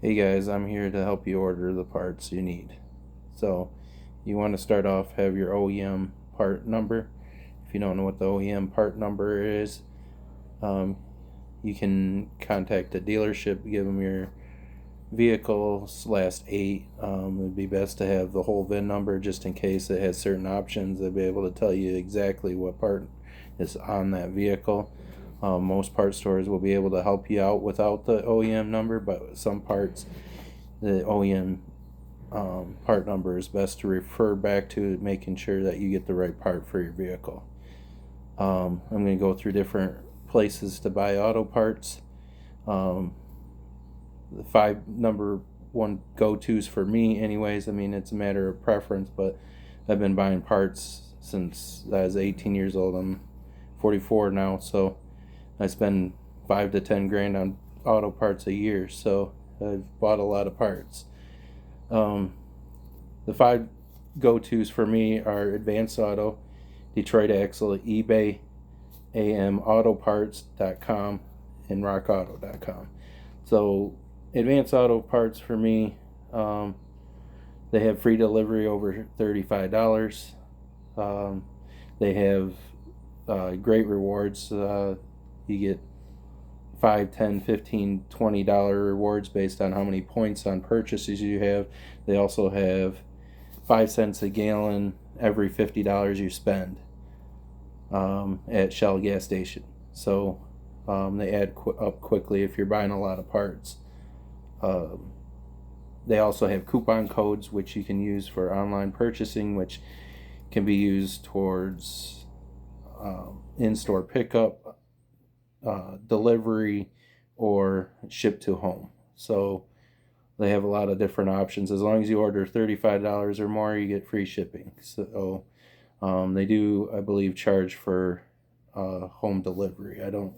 Hey guys, I'm here to help you order the parts you need. So, you want to start off, have your OEM part number. If you don't know what the OEM part number is, um, you can contact the dealership, give them your vehicle's last 8. It'd be best to have the whole VIN number just in case it has certain options. They'll be able to tell you exactly what part is on that vehicle. Most part stores will be able to help you out without the OEM number, but some parts, the OEM part number is best to refer back to, making sure that you get the right part for your vehicle. I'm going to go through different places to buy auto parts. The 5 number one go-tos for me anyways. I mean, it's a matter of preference, but I've been buying parts since I was 18 years old. I'm 44 now, so I spend 5 to 10 grand on auto parts a year, so I've bought a lot of parts. The 5 go-tos for me are Advance Auto, Detroit Axle, eBay, amautoparts.com, and rockauto.com. So Advance Auto Parts for me, they have free delivery over $35. They have great rewards. You get $5, $10, $15, $20 rewards based on how many points on purchases you have. They also have 5 cents a gallon every $50 you spend at Shell gas station. So they add up quickly if you're buying a lot of parts. They also have coupon codes which you can use for online purchasing, which can be used towards in-store pickup, delivery, or ship to home. So they have a lot of different options. As long as you order $35 or more, you get free shipping. So they do, I believe, charge for home delivery. I don't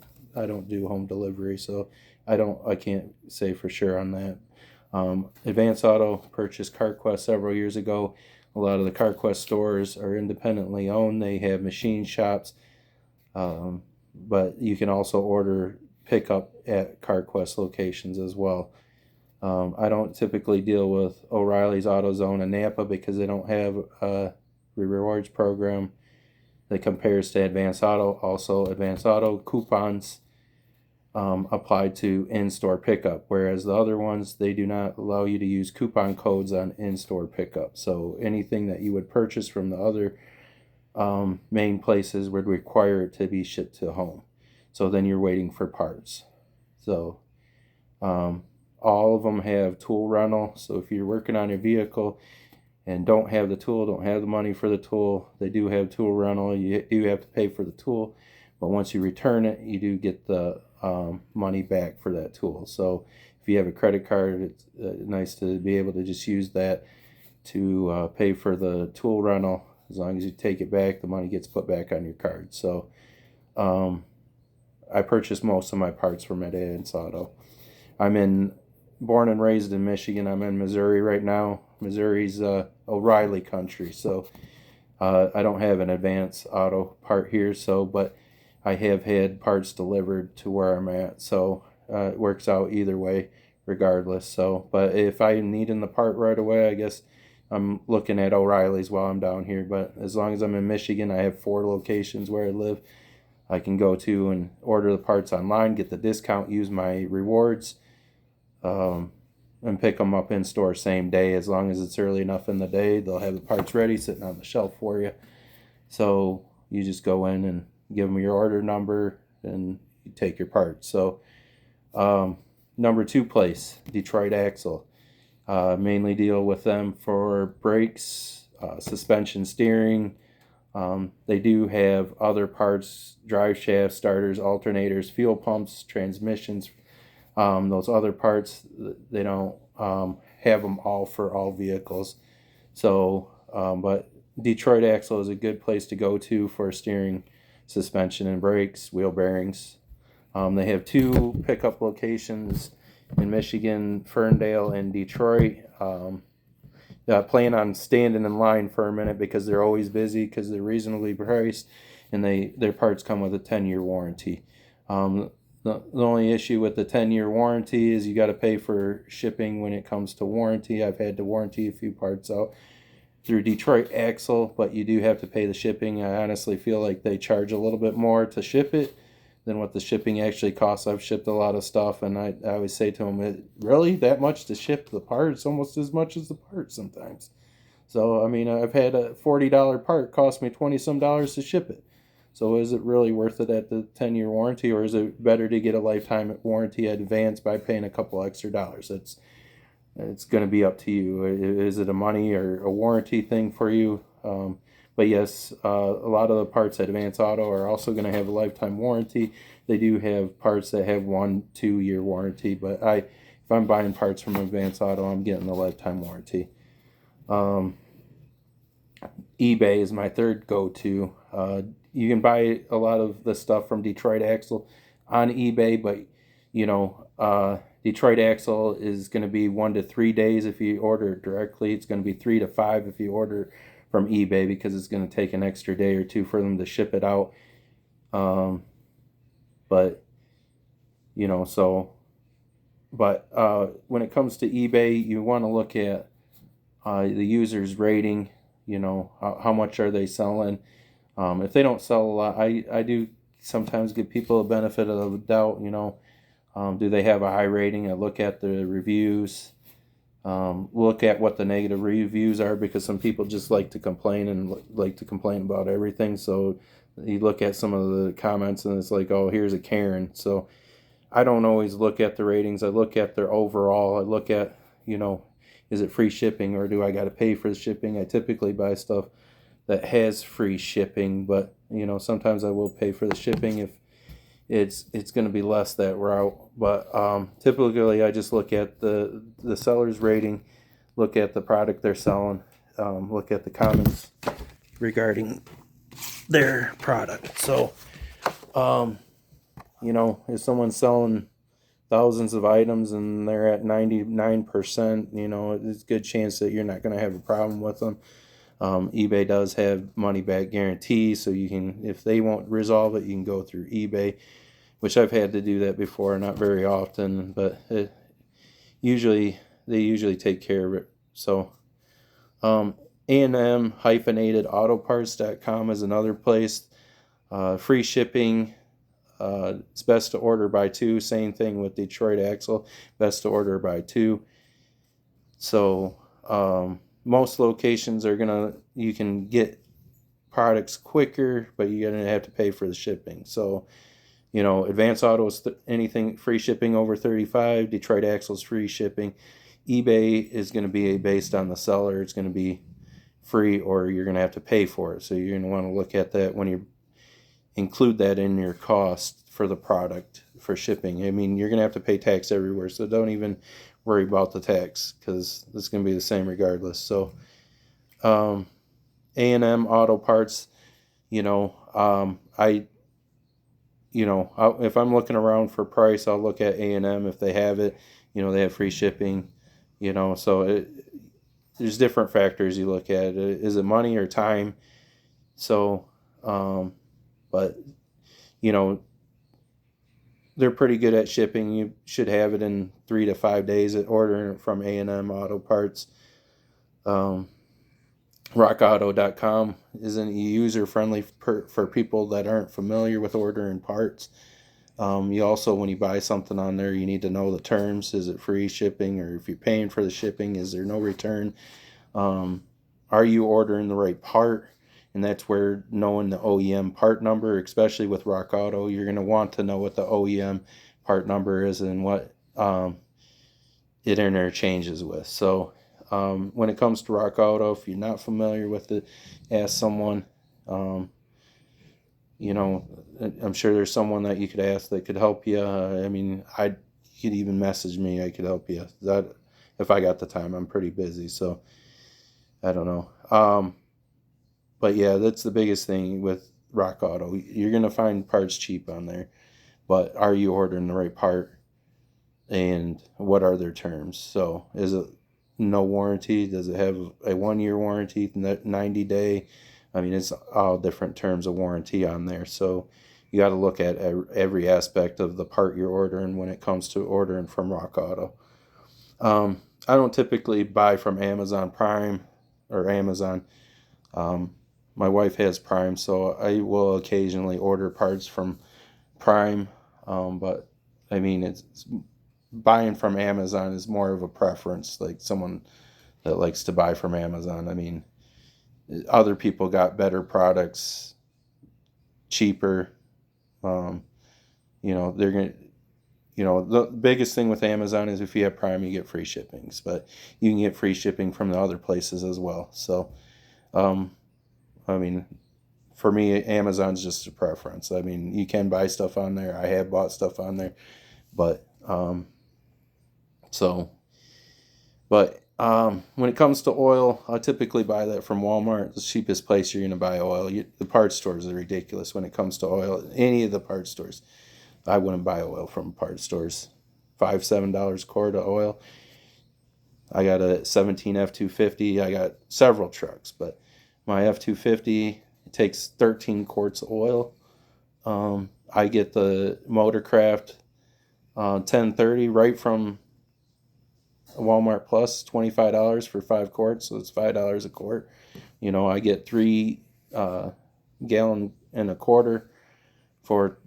do home delivery, so I can't say for sure on that. Advance Auto purchased CarQuest several years ago. A lot of the CarQuest stores are independently owned. They have machine shops, but you can also order pickup at CarQuest locations as well. I don't typically deal with O'Reilly's AutoZone and Napa because they don't have a rewards program that compares to Advance Auto. Also, Advance Auto coupons apply to in-store pickup, whereas the other ones, they do not allow you to use coupon codes on in-store pickup. So anything that you would purchase from the other main places would require it to be shipped to home. So then you're waiting for parts. So all of them have tool rental. So if you're working on your vehicle and don't have the tool, don't have the money for the tool, they do have tool rental. You do have to pay for the tool, but once you return it, you do get the money back for that tool. So if you have a credit card, it's nice to be able to just use that to pay for the tool rental. As long as you take it back, the money gets put back on your card. So I purchased most of my parts from Advance Auto. Born and raised in Michigan. I'm in Missouri right now. Missouri's O'Reilly country, so I don't have an Advance Auto part here. But I have had parts delivered to where I'm at, so it works out either way, regardless. So, but if I'm needing the part right away, I guess I'm looking at O'Reilly's while I'm down here. But as long as I'm in Michigan, I have 4 locations where I live. I can go to and order the parts online, get the discount, use my rewards, and pick them up in store same day. As long as it's early enough in the day, they'll have the parts ready sitting on the shelf for you. So you just go in and give them your order number and you take your parts. So number 2 place, Detroit Axle. Mainly deal with them for brakes, suspension, steering. They do have other parts, drive shafts, starters, alternators, fuel pumps, transmissions. Those other parts, they don't have them all for all vehicles. So, but Detroit Axle is a good place to go to for steering, suspension, and brakes, wheel bearings. They have 2 pickup locations in Michigan, Ferndale and Detroit. Plan on standing in line for a minute because they're always busy because they're reasonably priced and their parts come with a 10-year warranty. The The only issue with the 10-year warranty is you got to pay for shipping when it comes to warranty. I've had to warranty a few parts out through Detroit Axle, but you do have to pay the shipping. I honestly feel like they charge a little bit more to ship it than what the shipping actually costs. I've shipped a lot of stuff, and I always say to them, really, that much to ship the part? It's almost as much as the part sometimes. So, I mean, I've had a $40 part cost me 20 some dollars to ship it. So is it really worth it at the 10-year warranty, or is it better to get a lifetime warranty advance by paying a couple extra dollars? It's going to be up to you. Is it a money or a warranty thing for you? But yes, a lot of the parts at Advance Auto are also going to have a lifetime warranty. They do have parts that have 1-2 year warranty, but if I'm buying parts from Advance Auto, I'm getting the lifetime warranty. eBay is my third go-to. You can buy a lot of the stuff from Detroit Axle on eBay, but Detroit Axle is going to be 1 to 3 days if you order it directly. It's going to be 3 to 5 if you order from eBay, because it's going to take an extra day or two for them to ship it out. But when it comes to eBay, you want to look at the user's rating. How much are they selling? If they don't sell a lot, I do sometimes give people a benefit of the doubt. Do they have a high rating? I look at the reviews, look at what the negative reviews are, because some people just like to complain and like to complain about everything. So you look at some of the comments and it's like, oh, here's a Karen. So I don't always look at the ratings. I look at their overall. I look at, is it free shipping or do I got to pay for the shipping? I typically buy stuff that has free shipping, but sometimes I will pay for the shipping if it's going to be less that route. But typically I just look at the seller's rating, look at the product they're selling, look at the comments regarding their product. So if someone's selling thousands of items and they're at 99%, it's a good chance that you're not going to have a problem with them. eBay does have money back guarantee, so you can, if they won't resolve it, you can go through eBay, which I've had to do that before, not very often, but they usually take care of it. So A&M-autoparts.com is another place. Free shipping. It's best to order by 2. Same thing with Detroit Axle. Best to order by 2. So most locations you can get products quicker, but you're going to have to pay for the shipping. So, Advance Auto is anything free shipping over $35. Detroit Axle is free shipping. eBay is going to be based on the seller. It's going to be free, or you're going to have to pay for it. So you're going to want to look at that when you include that in your cost for the product for shipping. I mean, you're going to have to pay tax everywhere, so don't even worry about the tax, because it's going to be the same regardless. So A&M Auto Parts, if I'm looking around for price, I'll look at A&M. If they have it, they have free shipping, so there's different factors you look at. Is it money or time? So but they're pretty good at shipping. You should have it in 3 to 5 days at ordering from A&M Auto Parts. RockAuto.com isn't user-friendly for people that aren't familiar with ordering parts. You also, when you buy something on there, you need to know the terms. Is it free shipping, or if you're paying for the shipping, is there no return? Are you ordering the right part? And that's where knowing the OEM part number, especially with Rock Auto, you're going to want to know what the OEM part number is and what it interchanges with. So when it comes to Rock Auto, if you're not familiar with it, ask someone. I'm sure there's someone that you could ask that could help you. You could even message me. I could help you. If I got the time. I'm pretty busy, so I don't know. But yeah, that's the biggest thing with Rock Auto. You're going to find parts cheap on there, but are you ordering the right part, and what are their terms? So is it no warranty? Does it have a 1-year warranty, 90-day? It's all different terms of warranty on there. So you got to look at every aspect of the part you're ordering when it comes to ordering from Rock Auto. I don't typically buy from Amazon Prime or Amazon. My wife has Prime, so I will occasionally order parts from Prime. But I mean, it's buying from Amazon is more of a preference, like someone that likes to buy from Amazon. I mean, other people got better products, cheaper. Um, they're going to, the biggest thing with Amazon is if you have Prime, you get free shippings, but you can get free shipping from the other places as well. So, I mean, for me, Amazon's just a preference. I mean, you can buy stuff on there. I have bought stuff on there, but, when it comes to oil, I typically buy that from Walmart. It's the cheapest place you're going to buy oil. The parts stores are ridiculous when it comes to oil. Any of the parts stores. I wouldn't buy oil from parts stores. $5-7 quart of oil. I got a 17 F250. I got several trucks, but my F250 takes 13 quarts of oil. I get the Motorcraft 1030 right from Walmart Plus, $25 for 5 quarts, so it's $5 a quart. I get 3 gallon and a quarter for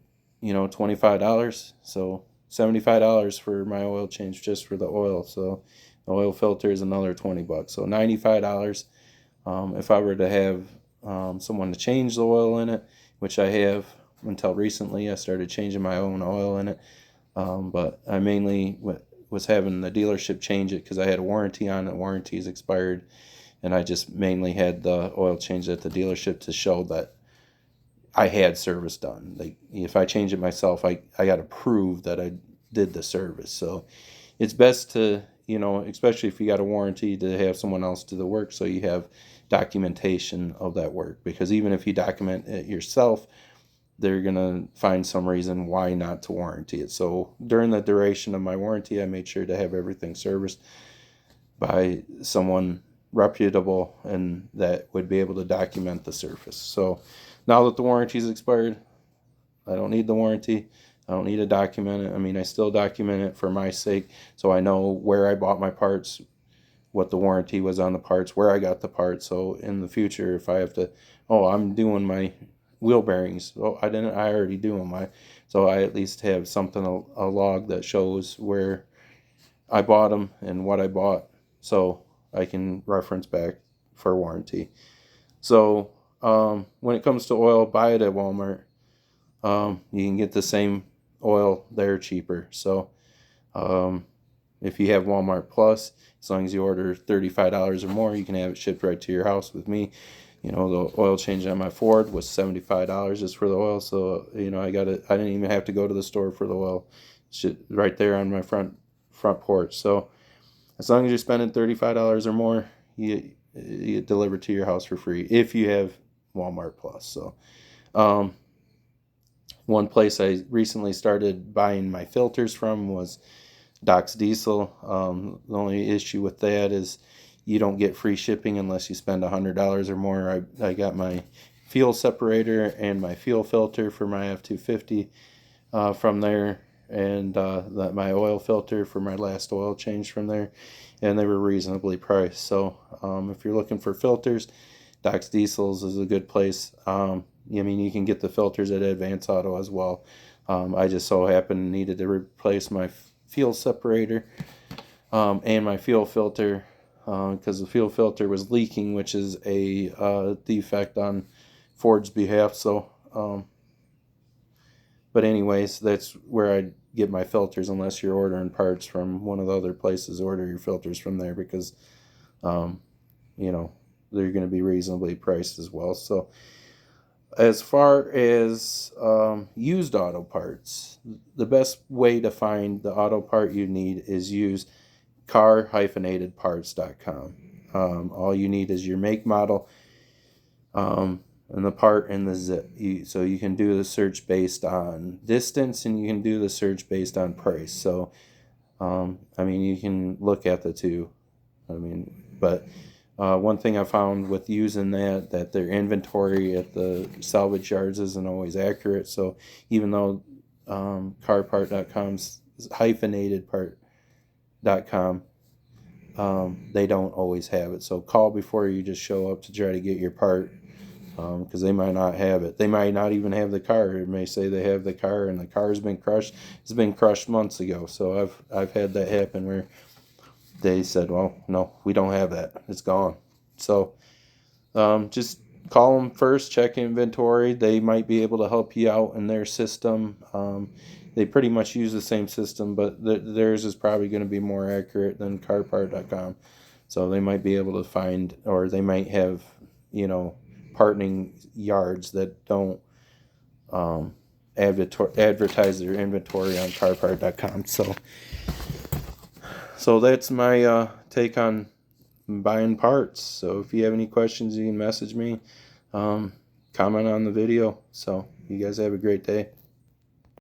$25, so $75 for my oil change just for the oil. So the oil filter is another $20, so $95. If I were to have someone to change the oil in it, which I have until recently, I started changing my own oil in it, but I mainly was having the dealership change it because I had a warranty on it. Warranty's expired, and I just mainly had the oil changed at the dealership to show that I had service done. Like, if I change it myself, I got to prove that I did the service. So it's best to, especially if you got a warranty, to have someone else do the work so you have documentation of that work. Because even if you document it yourself, they're going to find some reason why not to warranty it. So during the duration of my warranty, I made sure to have everything serviced by someone reputable and that would be able to document the service. So now that the warranty's expired, I don't need the warranty. I don't need to document it. I mean, I still document it for my sake, so I know where I bought my parts, what the warranty was on the parts, where I got the parts. So in the future, if I have to, I'm doing my wheel bearings. I already do them. So I at least have something, a log that shows where I bought them and what I bought, so I can reference back for warranty. So when it comes to oil, buy it at Walmart. You can get the same oil there cheaper. So if you have Walmart Plus, as long as you order $35 or more, you can have it shipped right to your house with me. The oil change on my Ford was $75 just for the oil. So, I didn't even have to go to the store for the oil. It's right there on my front porch. So as long as you're spending $35 or more, you get delivered to your house for free if you have Walmart Plus. So one place I recently started buying my filters from was Doc's Diesel. The only issue with that is you don't get free shipping unless you spend $100 or more. I got my fuel separator and my fuel filter for my F250 from there, and my oil filter for my last oil change from there, and they were reasonably priced. So if you're looking for filters, Doc's Diesels is a good place. You can get the filters at Advance Auto as well. I just so happened needed to replace my fuel separator and my fuel filter because the fuel filter was leaking, which is a defect on Ford's behalf. So, but anyways, that's where I get my filters. Unless you're ordering parts from one of the other places, order your filters from there because, they're going to be reasonably priced as well. So, as far as used auto parts, the best way to find the auto part you need is use car-parts.com. All you need is your make, model, and the part and the zip. So you can do the search based on distance and you can do the search based on price. So, you can look at the two. But One thing I found with using that their inventory at the salvage yards isn't always accurate. So even though CarPart.com's hyphenated part.com, they don't always have it. So call before you just show up to try to get your part, because they might not have it. They might not even have the car. It may say they have the car and the car's been crushed. It's been crushed months ago. So I've had that happen where they said, well, no, we don't have that. It's gone. So just call them first, check inventory. They might be able to help you out in their system. They pretty much use the same system, but theirs is probably going to be more accurate than CarPart.com. So they might be able to find, or they might have, partnering yards that don't advertise their inventory on CarPart.com. So that's my take on buying parts. So if you have any questions, you can message me, comment on the video. So you guys have a great day.